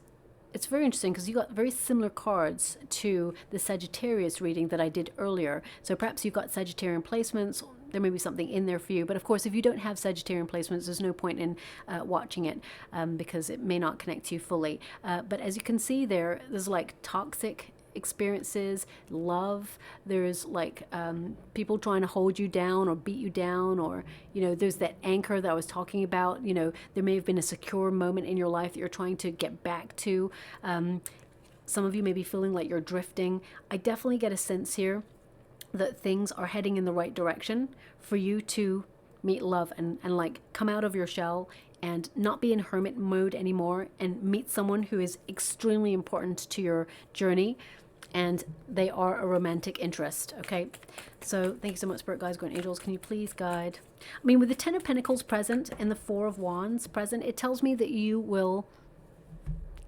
it's very interesting because you got very similar cards to the Sagittarius reading that I did earlier. So perhaps you've got Sagittarian placements. There may be something in there for you. But of course, if you don't have Sagittarian placements, there's no point in watching it because it may not connect to you fully. But as you can see there's like toxic experiences, love, there's like people trying to hold you down or beat you down, or there's that anchor that I was talking about. There may have been a secure moment in your life that you're trying to get back to. Some of you may be feeling like you're drifting. I definitely get a sense here that things are heading in the right direction for you to meet love and like come out of your shell and not be in hermit mode anymore and meet someone who is extremely important to your journey. And they are a romantic interest, okay? So thank you so much, Spirit Guides, Guardian Angels. Can you please guide? I mean, with the Ten of Pentacles present and the Four of Wands present, it tells me that you will,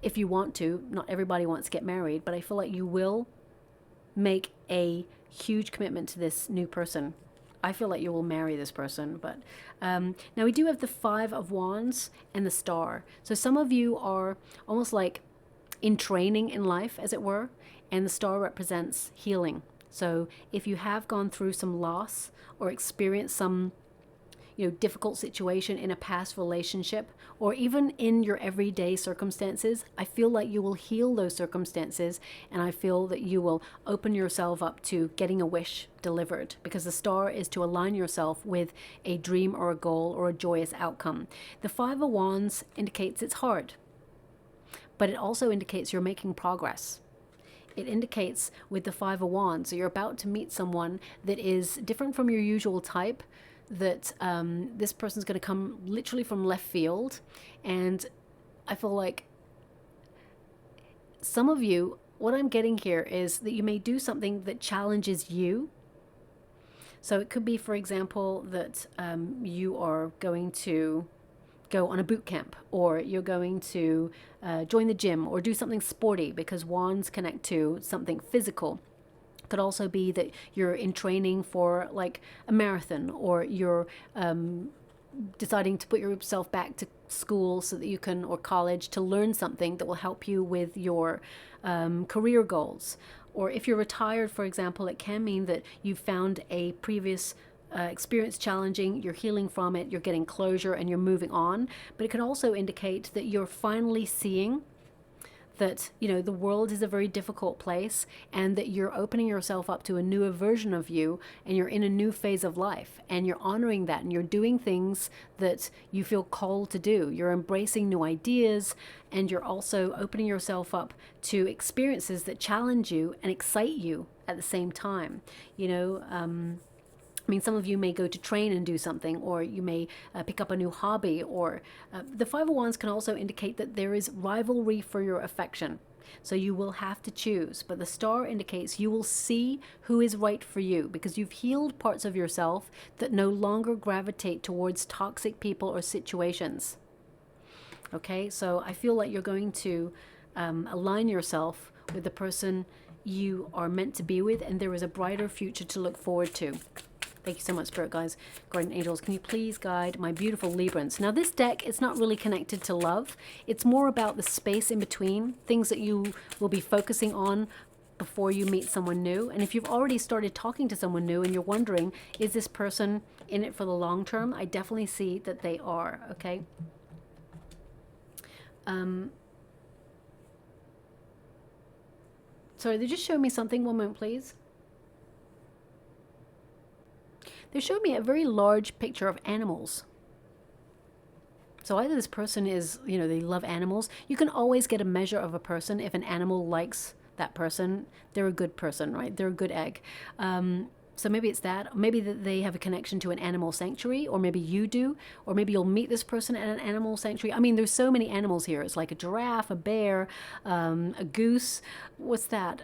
if you want to, not everybody wants to get married, but I feel like you will make a huge commitment to this new person. I feel like you will marry this person. But now we do have the Five of Wands and the Star. So some of you are almost like in training in life, as it were. And the star represents healing. So if you have gone through some loss or experienced some, difficult situation in a past relationship, or even in your everyday circumstances, I feel like you will heal those circumstances, and I feel that you will open yourself up to getting a wish delivered, because the star is to align yourself with a dream or a goal or a joyous outcome. The Five of Wands indicates it's hard, but it also indicates you're making progress. It indicates with the Five of Wands, so you're about to meet someone that is different from your usual type, that this person's going to come literally from left field. And I feel like some of you, what I'm getting here is that you may do something that challenges you. So it could be, for example, that you are going to go on a boot camp, or you're going to join the gym or do something sporty, because wands connect to something physical. Could also be that you're in training for like a marathon, or you're deciding to put yourself back to school so that you can, or college, to learn something that will help you with your career goals. Or if you're retired, for example, it can mean that you've found a previous experience challenging, you're healing from it, you're getting closure, and you're moving on. But it can also indicate that you're finally seeing that, you know, the world is a very difficult place, and that you're opening yourself up to a newer version of you, and you're in a new phase of life, and you're honoring that, and you're doing things that you feel called to do. You're embracing new ideas, and you're also opening yourself up to experiences that challenge you and excite you at the same time. You know, I mean, some of you may go to train and do something, or you may pick up a new hobby, or the Five of Wands can also indicate that there is rivalry for your affection. So you will have to choose, but the star indicates you will see who is right for you, because you've healed parts of yourself that no longer gravitate towards toxic people or situations. Okay, so I feel like you're going to align yourself with the person you are meant to be with, and there is a brighter future to look forward to. Thank you so much, Spirit Guides, Guardian Angels. Can you please guide my beautiful Librans? Now, this deck is not really connected to love. It's more about the space in between, things that you will be focusing on before you meet someone new. And if you've already started talking to someone new and you're wondering, is this person in it for the long term? I definitely see that they are, okay? Sorry, they just showed me something. One moment, please. They showed me a very large picture of animals. So either this person is, you know, they love animals. You can always get a measure of a person. If an animal likes that person, they're a good person, right? They're a good egg. So maybe it's that. Maybe that they have a connection to an animal sanctuary, or maybe you do, or maybe you'll meet this person at an animal sanctuary. I mean, there's so many animals here. It's like a giraffe, a bear, a goose. What's that?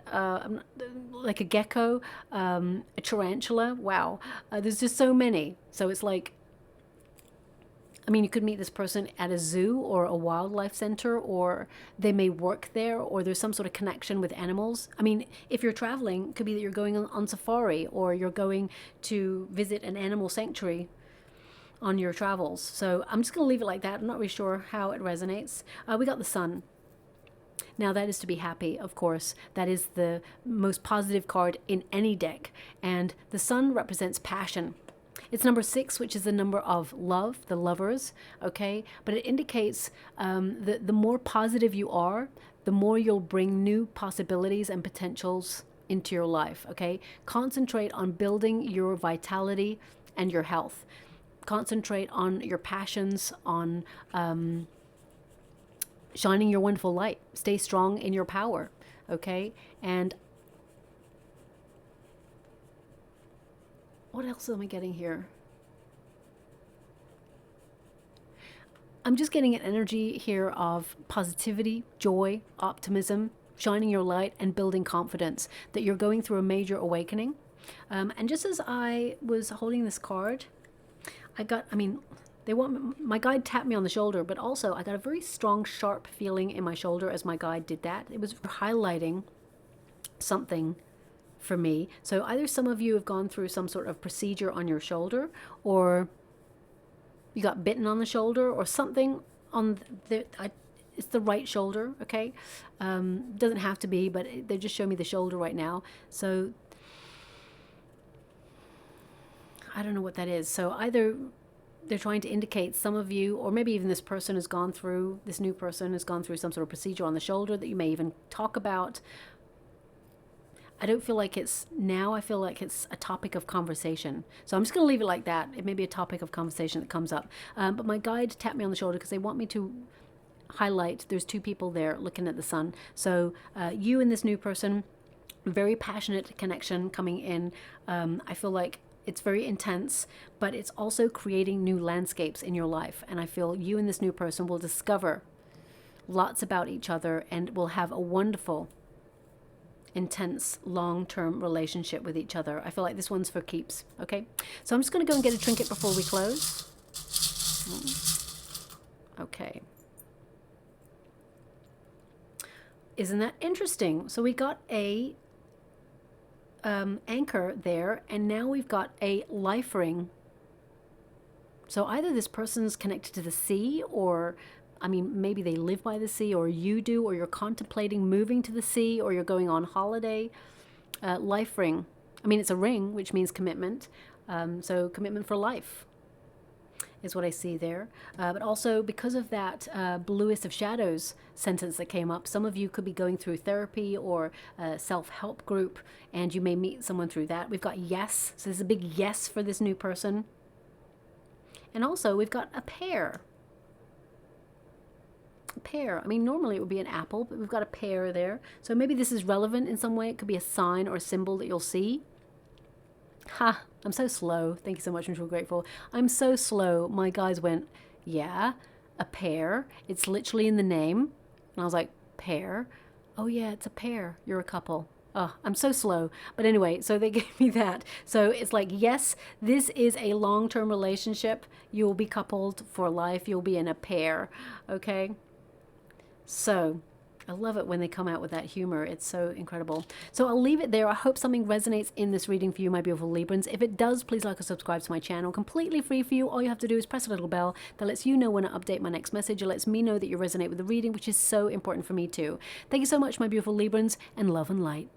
Like a gecko, a tarantula. Wow. There's just so many. So it's like, I mean, you could meet this person at a zoo or a wildlife center, or they may work there, or there's some sort of connection with animals. I mean, if you're traveling, it could be that you're going on safari, or you're going to visit an animal sanctuary on your travels. So I'm just going to leave it like that. I'm not really sure how it resonates. We got the Sun. Now, that is to be happy, of course. That is the most positive card in any deck. And the Sun represents passion. It's number 6, which is the number of love, the lovers, okay? But it indicates that the more positive you are, the more you'll bring new possibilities and potentials into your life, okay? Concentrate on building your vitality and your health. Concentrate on your passions, on shining your wonderful light. Stay strong in your power, okay? And what else am I getting here? I'm just getting an energy here of positivity, joy, optimism, shining your light, and building confidence, that you're going through a major awakening. And just as I was holding this card, my guide tapped me on the shoulder, but also I got a very strong, sharp feeling in my shoulder as my guide did that. It was highlighting something for me. So either some of you have gone through some sort of procedure on your shoulder, or you got bitten on the shoulder, or something on it's the right shoulder, okay? Doesn't have to be, but they just show me the shoulder right now. So I don't know what that is. So either they're trying to indicate some of you, or maybe even this new person has gone through some sort of procedure on the shoulder that you may even talk about. I don't feel like it's now. I feel like it's a topic of conversation. So I'm just going to leave it like that. It may be a topic of conversation that comes up. But my guide tapped me on the shoulder because they want me to highlight there's 2 people there looking at the Sun. So you and this new person, very passionate connection coming in. I feel like it's very intense, but it's also creating new landscapes in your life. And I feel you and this new person will discover lots about each other, and will have a wonderful, intense, long-term relationship with each other. I feel like this one's for keeps, okay? So I'm just going to go and get a trinket before we close. Okay. Isn't that interesting? So we got a anchor there, and now we've got a life ring. So either this person's connected to the sea, or I mean, maybe they live by the sea, or you do, or you're contemplating moving to the sea, or you're going on holiday. life ring. I mean, it's a ring, which means commitment. So commitment for life is what I see there. But also because of that bluest of shadows sentence that came up, some of you could be going through therapy or a self-help group, and you may meet someone through that. We've got yes. So there's a big yes for this new person. And also we've got a pear. A pear. I mean, normally it would be an apple, but we've got a pear there. So maybe this is relevant in some way. It could be a sign or a symbol that you'll see. Ha, I'm so slow. Thank you so much. I'm so grateful. I'm so slow. My guys went, yeah, a pear. It's literally in the name. And I was like, pear? Oh yeah, it's a pair. You're a couple. Oh, I'm so slow. But anyway, so they gave me that. So it's like, yes, this is a long-term relationship. You will be coupled for life. You'll be in a pair. Okay? So I love it when they come out with that humor. It's so incredible. So I'll leave it there. I hope something resonates in this reading for you, my beautiful Librans. If it does, please like or subscribe to my channel. Completely free for you. All you have to do is press a little bell that lets you know when I update my next message. It lets me know that you resonate with the reading, which is so important for me too. Thank you so much, my beautiful Librans, and love and light.